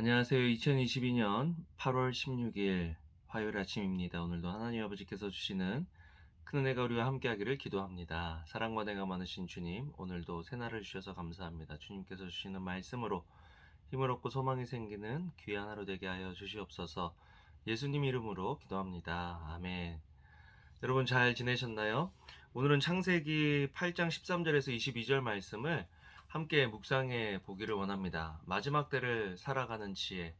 안녕하세요. 2022년 8월 16일 화요일 아침입니다. 오늘도 하나님 아버지께서 주시는 큰 은혜가 우리와 함께하기를 기도합니다. 사랑과 은혜가 많으신 주님, 오늘도 새날을 주셔서 감사합니다. 주님께서 주시는 말씀으로 힘을 얻고 소망이 생기는 귀한 하루 되게 하여 주시옵소서. 예수님 이름으로 기도합니다. 아멘. 여러분 잘 지내셨나요? 오늘은 창세기 8장 13절에서 22절 말씀을 함께 묵상해 보기를 원합니다. 마지막 때를 살아가는 지혜.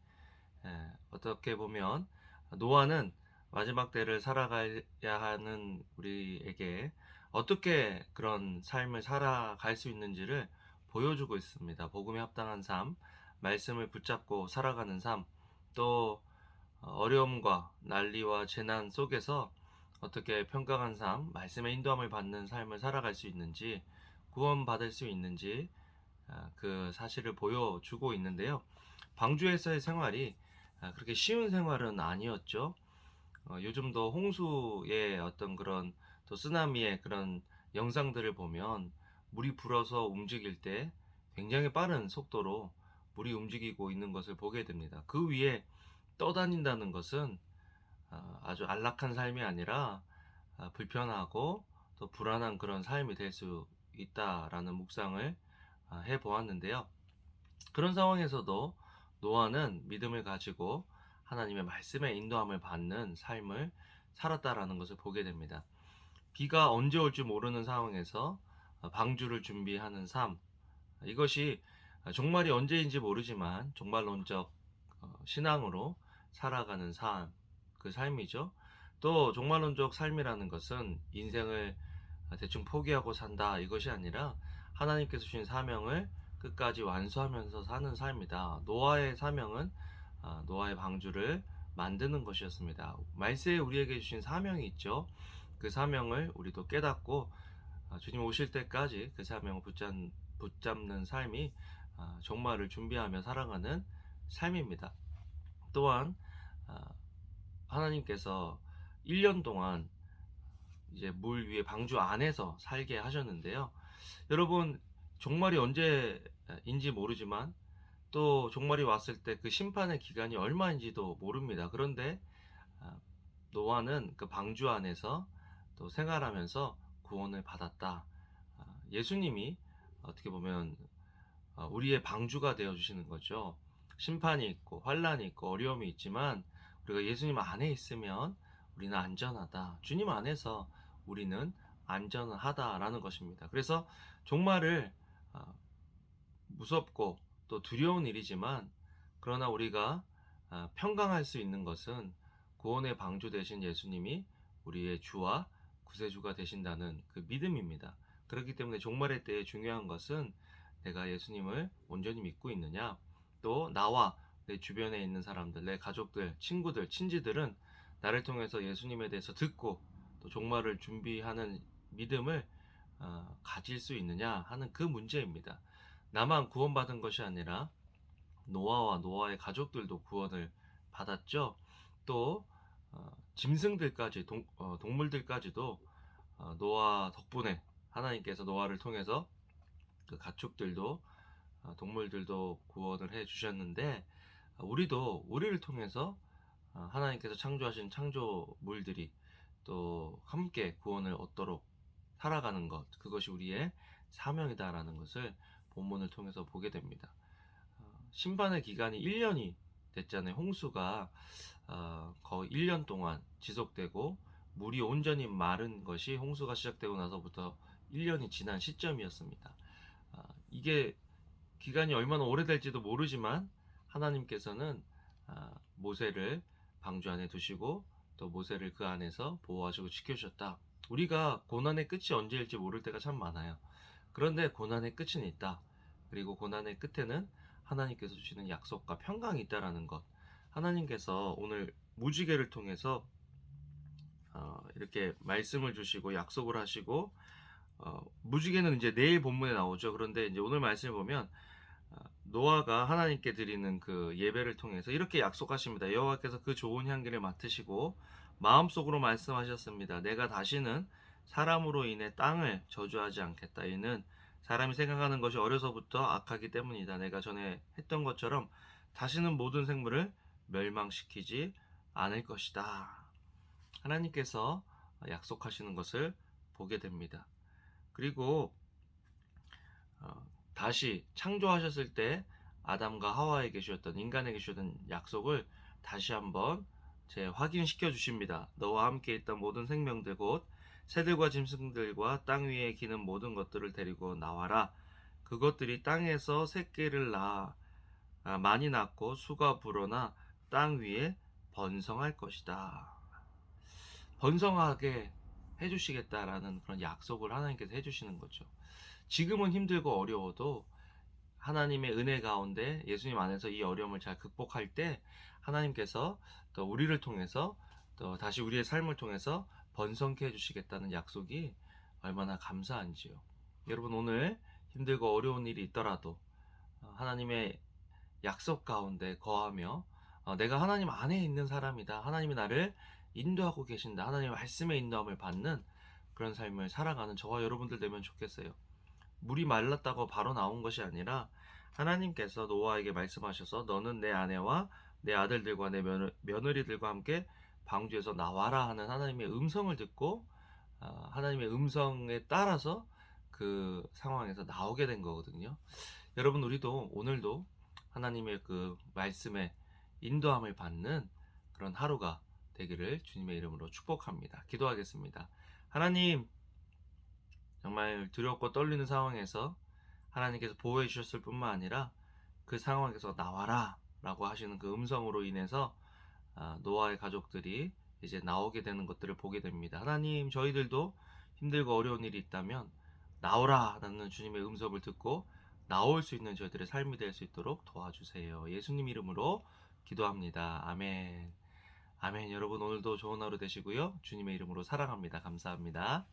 어떻게 보면 노아는 마지막 때를 살아가야 하는 우리에게 어떻게 그런 삶을 살아갈 수 있는지를 보여주고 있습니다. 복음에 합당한 삶, 말씀을 붙잡고 살아가는 삶, 또 어려움과 난리와 재난 속에서 어떻게 평강한 삶, 말씀의 인도함을 받는 삶을 살아갈 수 있는지, 구원받을 수 있는지 그 사실을 보여주고 있는데요. 방주에서의 생활이 그렇게 쉬운 생활은 아니었죠. 요즘도 홍수의 어떤 그런 또 쓰나미의 그런 영상들을 보면 물이 불어서 움직일 때 굉장히 빠른 속도로 물이 움직이고 있는 것을 보게 됩니다. 그 위에 떠다닌다는 것은 아주 안락한 삶이 아니라 불편하고 또 불안한 그런 삶이 될 수 있다라는 묵상을 해 보았는데요. 그런 상황에서도 노아는 믿음을 가지고 하나님의 말씀의 인도함을 받는 삶을 살았다라는 것을 보게 됩니다. 비가 언제 올지 모르는 상황에서 방주를 준비하는 삶, 이것이 종말이 언제인지 모르지만 종말론적 신앙으로 살아가는 삶, 그 삶이죠. 또 종말론적 삶이라는 것은 인생을 대충 포기하고 산다 이것이 아니라 하나님께서 주신 사명을 끝까지 완수하면서 사는 삶이다. 노아의 사명은 노아의 방주를 만드는 것이었습니다. 말세에 우리에게 주신 사명이 있죠. 그 사명을 우리도 깨닫고 주님 오실 때까지 그 사명을 붙잡는 삶이 종말을 준비하며 살아가는 삶입니다. 또한 하나님께서 1년 동안 이제 물 위에 방주 안에서 살게 하셨는데요. 여러분 종말이 언제인지 모르지만 또 종말이 왔을 때 그 심판의 기간이 얼마인지도 모릅니다. 그런데 노아는 그 방주 안에서 또 생활하면서 구원을 받았다. 예수님이 어떻게 보면 우리의 방주가 되어 주시는 거죠. 심판이 있고 환란이 있고 어려움이 있지만 우리가 예수님 안에 있으면 우리는 안전하다. 주님 안에서 우리는 안전하다라는 것입니다. 그래서 종말을 어, 무섭고 또 두려운 일이지만 그러나 우리가 평강할 수 있는 것은 구원의 방주 되신 예수님이 우리의 주와 구세주가 되신다는 그 믿음입니다. 그렇기 때문에 종말의 때에 중요한 것은 내가 예수님을 온전히 믿고 있느냐, 또 나와 내 주변에 있는 사람들, 내 가족들, 친구들, 친지들은 나를 통해서 예수님에 대해서 듣고 또 종말을 준비하는 믿음을 가질 수 있느냐 하는 그 문제입니다. 나만 구원받은 것이 아니라 노아와 노아의 가족들도 구원을 받았죠. 또 짐승들까지 동물들까지도 노아 덕분에 하나님께서 노아를 통해서 그 가축들도 동물들도 구원을 해 주셨는데 우리도 우리를 통해서 하나님께서 창조하신 창조물들이 또 함께 구원을 얻도록 살아가는 것, 그것이 우리의 사명이다라는 것을 본문을 통해서 보게 됩니다. 심판의 기간이 1년이 됐잖아요. 홍수가 거의 1년 동안 지속되고 물이 온전히 마른 것이 홍수가 시작되고 나서부터 1년이 지난 시점이었습니다. 이게 기간이 얼마나 오래될지도 모르지만 하나님께서는 모세를 방주 안에 두시고 또 모세를 그 안에서 보호하시고 지켜주셨다. 우리가 고난의 끝이 언제일지 모를 때가 참 많아요. 그런데 고난의 끝은 있다. 그리고 고난의 끝에는 하나님께서 주시는 약속과 평강이 있다라는 것. 하나님께서 오늘 무지개를 통해서 이렇게 말씀을 주시고 약속을 하시고 무지개는 이제 내일 본문에 나오죠. 그런데 이제 오늘 말씀을 보면 노아가 하나님께 드리는 그 예배를 통해서 이렇게 약속하십니다. 여호와께서 그 좋은 향기를 맡으시고 마음속으로 말씀하셨습니다. 내가 다시는 사람으로 인해 땅을 저주하지 않겠다. 이는 사람이 생각하는 것이 어려서부터 악하기 때문이다. 내가 전에 했던 것처럼 다시는 모든 생물을 멸망시키지 않을 것이다. 하나님께서 약속하시는 것을 보게 됩니다. 그리고 다시 창조하셨을 때 아담과 하와에게 주셨던, 인간에게 주셨던 약속을 다시 한번 확인시켜 주십니다. 너와 함께 있던 모든 생명들 곧 새들과 짐승들과 땅 위에 기는 모든 것들을 데리고 나와라. 그것들이 땅에서 새끼를 많이 낳고 수가 불어나 땅 위에 번성할 것이다. 번성하게 해주시겠다라는 그런 약속을 하나님께서 해주시는 거죠. 지금은 힘들고 어려워도 하나님의 은혜 가운데 예수님 안에서 이 어려움을 잘 극복할 때 하나님께서 또 우리를 통해서 또 다시 우리의 삶을 통해서 번성케 해주시겠다는 약속이 얼마나 감사한지요. 여러분, 오늘 힘들고 어려운 일이 있더라도 하나님의 약속 가운데 거하며 내가 하나님 안에 있는 사람이다. 하나님이 나를 인도하고 계신다. 하나님의 말씀의 인도함을 받는 그런 삶을 살아가는 저와 여러분들 되면 좋겠어요. 물이 말랐다고 바로 나온 것이 아니라 하나님께서 노아에게 말씀하셔서 너는 내 아내와 내 아들들과 내 며느리들과 함께 방주에서 나와라 하는 하나님의 음성을 듣고 하나님의 음성에 따라서 그 상황에서 나오게 된 거거든요. 여러분, 우리도 오늘도 하나님의 그 말씀에 인도함을 받는 그런 하루가 되기를 주님의 이름으로 축복합니다. 기도하겠습니다. 하나님, 정말 두렵고 떨리는 상황에서 하나님께서 보호해 주셨을 뿐만 아니라 그 상황에서 나와라 라고 하시는 그 음성으로 인해서 노아의 가족들이 이제 나오게 되는 것들을 보게 됩니다. 하나님, 저희들도 힘들고 어려운 일이 있다면 나오라 라는 주님의 음성을 듣고 나올 수 있는 저희들의 삶이 될 수 있도록 도와주세요. 예수님 이름으로 기도합니다. 아멘. 아멘. 여러분, 오늘도 좋은 하루 되시고요. 주님의 이름으로 사랑합니다. 감사합니다.